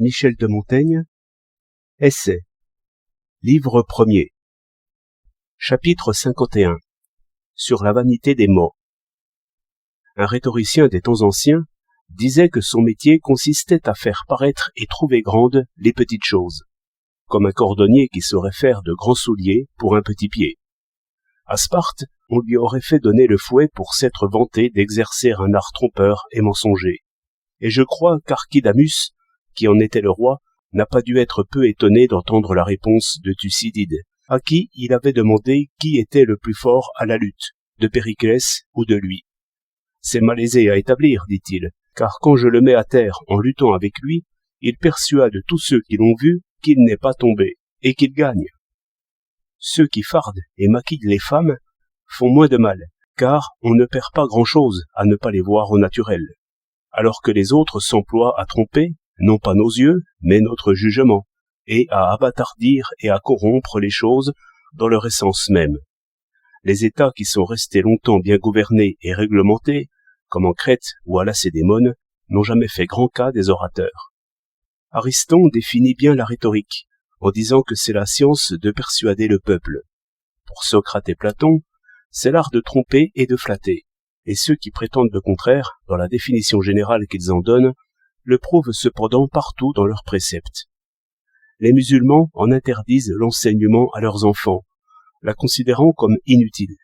Michel de Montaigne. Essai. Livre premier. Chapitre 51. Sur la vanité des mots. Un rhétoricien des temps anciens disait que son métier consistait à faire paraître et trouver grandes les petites choses, comme un cordonnier qui saurait faire de grands souliers pour un petit pied. À Sparte, on lui aurait fait donner le fouet pour s'être vanté d'exercer un art trompeur et mensonger. Et je crois qu'Archidamus, qui en était le roi, n'a pas dû être peu étonné d'entendre la réponse de Thucydide, à qui il avait demandé qui était le plus fort à la lutte, de Périclès ou de lui. C'est malaisé à établir, dit-il, car quand je le mets à terre en luttant avec lui, il persuade tous ceux qui l'ont vu qu'il n'est pas tombé, et qu'il gagne. Ceux qui fardent et maquillent les femmes font moins de mal, car on ne perd pas grand-chose à ne pas les voir au naturel, alors que les autres s'emploient à tromper, non pas nos yeux, mais notre jugement, et à abattardir et à corrompre les choses dans leur essence même. Les États qui sont restés longtemps bien gouvernés et réglementés, comme en Crète ou à Lacédémone, n'ont jamais fait grand cas des orateurs. Ariston définit bien la rhétorique, en disant que c'est la science de persuader le peuple. Pour Socrate et Platon, c'est l'art de tromper et de flatter, et ceux qui prétendent le contraire, dans la définition générale qu'ils en donnent, le prouvent cependant partout dans leurs préceptes. Les musulmans en interdisent l'enseignement à leurs enfants, la considérant comme inutile.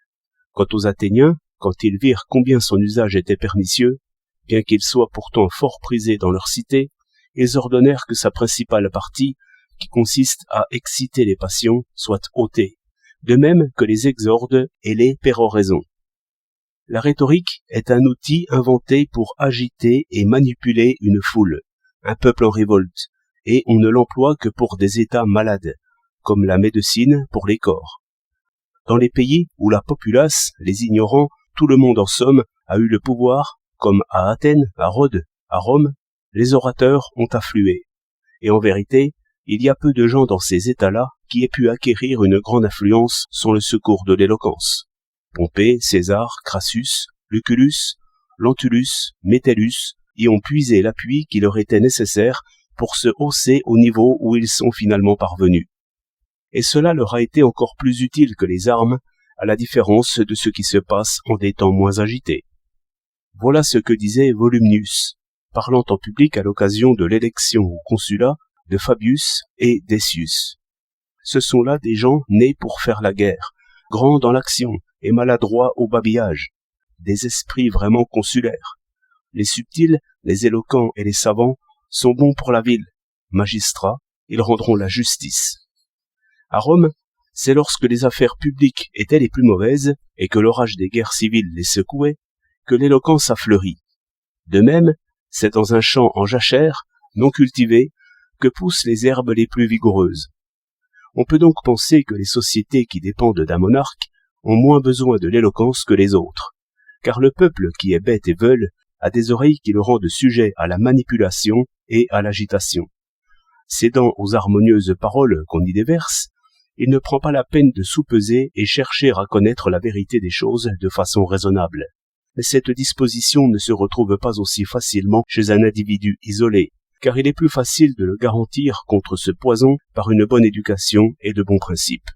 Quant aux Athéniens, quand ils virent combien son usage était pernicieux, bien qu'il soit pourtant fort prisé dans leur cité, ils ordonnèrent que sa principale partie, qui consiste à exciter les passions, soit ôtée, de même que les exordes et les péroraisons. La rhétorique est un outil inventé pour agiter et manipuler une foule, un peuple en révolte, et on ne l'emploie que pour des états malades, comme la médecine pour les corps. Dans les pays où la populace, les ignorants, tout le monde en somme, a eu le pouvoir, comme à Athènes, à Rhodes, à Rome, les orateurs ont afflué. Et en vérité, il y a peu de gens dans ces états-là qui aient pu acquérir une grande influence sans le secours de l'éloquence. Pompée, César, Crassus, Lucullus, Lentulus, Metellus y ont puisé l'appui qui leur était nécessaire pour se hausser au niveau où ils sont finalement parvenus. Et cela leur a été encore plus utile que les armes, à la différence de ce qui se passe en des temps moins agités. Voilà ce que disait Volumnius, parlant en public à l'occasion de l'élection au consulat de Fabius et Decius. Ce sont là des gens nés pour faire la guerre, grands dans l'action et maladroits au babillage, des esprits vraiment consulaires. Les subtils, les éloquents et les savants sont bons pour la ville. Magistrats, ils rendront la justice. À Rome, c'est lorsque les affaires publiques étaient les plus mauvaises et que l'orage des guerres civiles les secouait, que l'éloquence a fleuri. De même, c'est dans un champ en jachère, non cultivé, que poussent les herbes les plus vigoureuses. On peut donc penser que les sociétés qui dépendent d'un monarque ont moins besoin de l'éloquence que les autres, car le peuple qui est bête et veule a des oreilles qui le rendent sujet à la manipulation et à l'agitation. Cédant aux harmonieuses paroles qu'on y déverse, il ne prend pas la peine de soupeser et chercher à connaître la vérité des choses de façon raisonnable. Mais cette disposition ne se retrouve pas aussi facilement chez un individu isolé, car il est plus facile de le garantir contre ce poison par une bonne éducation et de bons principes.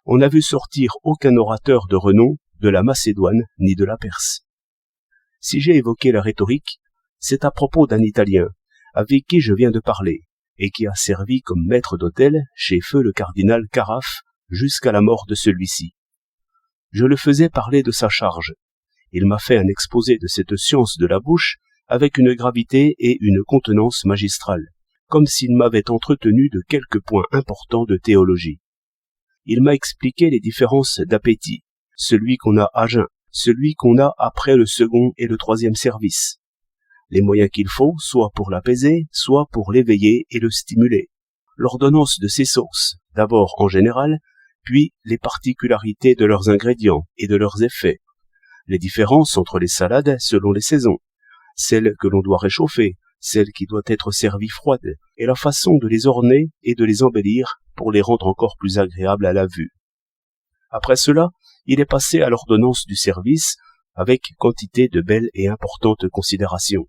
On n'a vu sortir aucun orateur de renom de la Macédoine ni de la Perse. Si j'ai évoqué la rhétorique, c'est à propos d'un Italien, avec qui je viens de parler, et qui a servi comme maître d'hôtel chez feu le cardinal Caraffe jusqu'à la mort de celui-ci. Je le faisais parler de sa charge. Il m'a fait un exposé de cette science de la bouche avec une gravité et une contenance magistrale, comme s'il m'avait entretenu de quelques points importants de théologie. Il m'a expliqué les différences d'appétit, celui qu'on a à jeun, celui qu'on a après le second et le troisième service, les moyens qu'il faut, soit pour l'apaiser, soit pour l'éveiller et le stimuler, l'ordonnance de ses sauces, d'abord en général, puis les particularités de leurs ingrédients et de leurs effets, les différences entre les salades selon les saisons, celle que l'on doit réchauffer, celle qui doit être servie froide, et la façon de les orner et de les embellir pour les rendre encore plus agréables à la vue. Après cela, il est passé à l'ordonnance du service, avec quantité de belles et importantes considérations.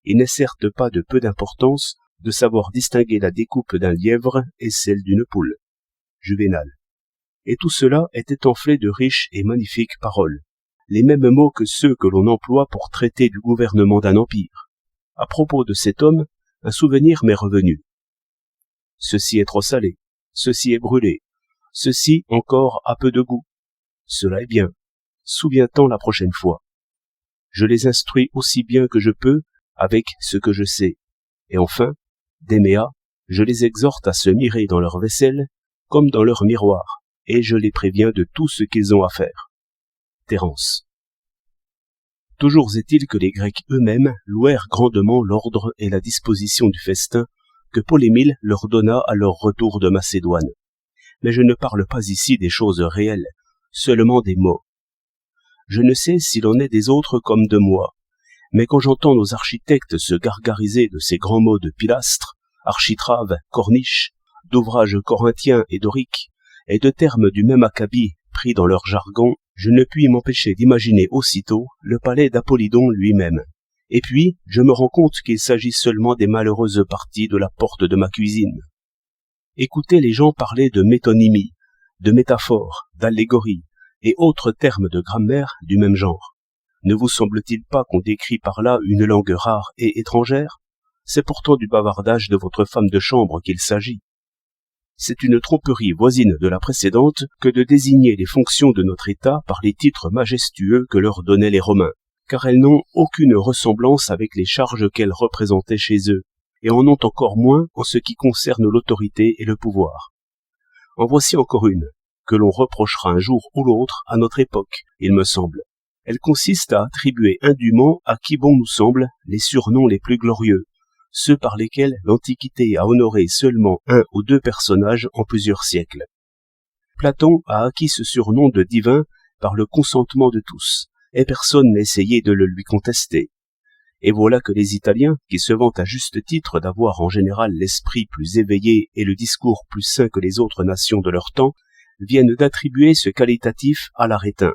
Il n'est certes pas de peu d'importance de savoir distinguer la découpe d'un lièvre et celle d'une poule. Juvénal. Et tout cela était enflé de riches et magnifiques paroles, les mêmes mots que ceux que l'on emploie pour traiter du gouvernement d'un empire. À propos de cet homme, un souvenir m'est revenu. Ceci est trop salé, ceci est brûlé, ceci encore a peu de goût. Cela est bien, souviens-t'en la prochaine fois. Je les instruis aussi bien que je peux avec ce que je sais. Et enfin, Déméa, je les exhorte à se mirer dans leur vaisselle comme dans leur miroir, et je les préviens de tout ce qu'ils ont à faire. Terence. Toujours est-il que les Grecs eux-mêmes louèrent grandement l'ordre et la disposition du festin que Polémile leur donna à leur retour de Macédoine. Mais je ne parle pas ici des choses réelles, seulement des mots. Je ne sais s'il en est des autres comme de moi, mais quand j'entends nos architectes se gargariser de ces grands mots de pilastres, architraves, corniches, d'ouvrages corinthiens et doriques, et de termes du même acabit pris dans leur jargon, je ne puis m'empêcher d'imaginer aussitôt le palais d'Apollydon lui-même. Et puis, je me rends compte qu'il s'agit seulement des malheureuses parties de la porte de ma cuisine. Écoutez les gens parler de métonymie, de métaphore, d'allégorie, et autres termes de grammaire du même genre. Ne vous semble-t-il pas qu'on décrit par là une langue rare et étrangère? C'est pourtant du bavardage de votre femme de chambre qu'il s'agit. C'est une tromperie voisine de la précédente que de désigner les fonctions de notre État par les titres majestueux que leur donnaient les Romains, car elles n'ont aucune ressemblance avec les charges qu'elles représentaient chez eux, et en ont encore moins en ce qui concerne l'autorité et le pouvoir. En voici encore une, que l'on reprochera un jour ou l'autre à notre époque, il me semble. Elle consiste à attribuer indûment à qui bon nous semble les surnoms les plus glorieux, ceux par lesquels l'Antiquité a honoré seulement un ou deux personnages en plusieurs siècles. Platon a acquis ce surnom de divin par le consentement de tous, et personne n'a essayé de le lui contester. Et voilà que les Italiens, qui se vantent à juste titre d'avoir en général l'esprit plus éveillé et le discours plus sain que les autres nations de leur temps, viennent d'attribuer ce qualitatif à l'arétin.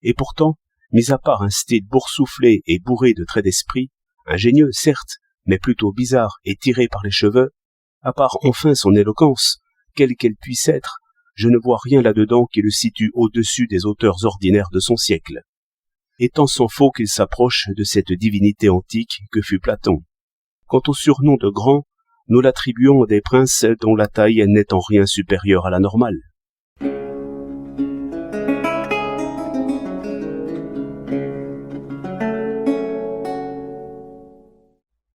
Et pourtant, mis à part un style boursouflé et bourré de traits d'esprit, ingénieux certes, mais plutôt bizarre et tiré par les cheveux, à part enfin son éloquence, quelle qu'elle puisse être, je ne vois rien là-dedans qui le situe au-dessus des auteurs ordinaires de son siècle. Et tant s'en faut qu'il s'approche de cette divinité antique que fut Platon. Quant au surnom de grand, nous l'attribuons à des princes dont la taille n'est en rien supérieure à la normale.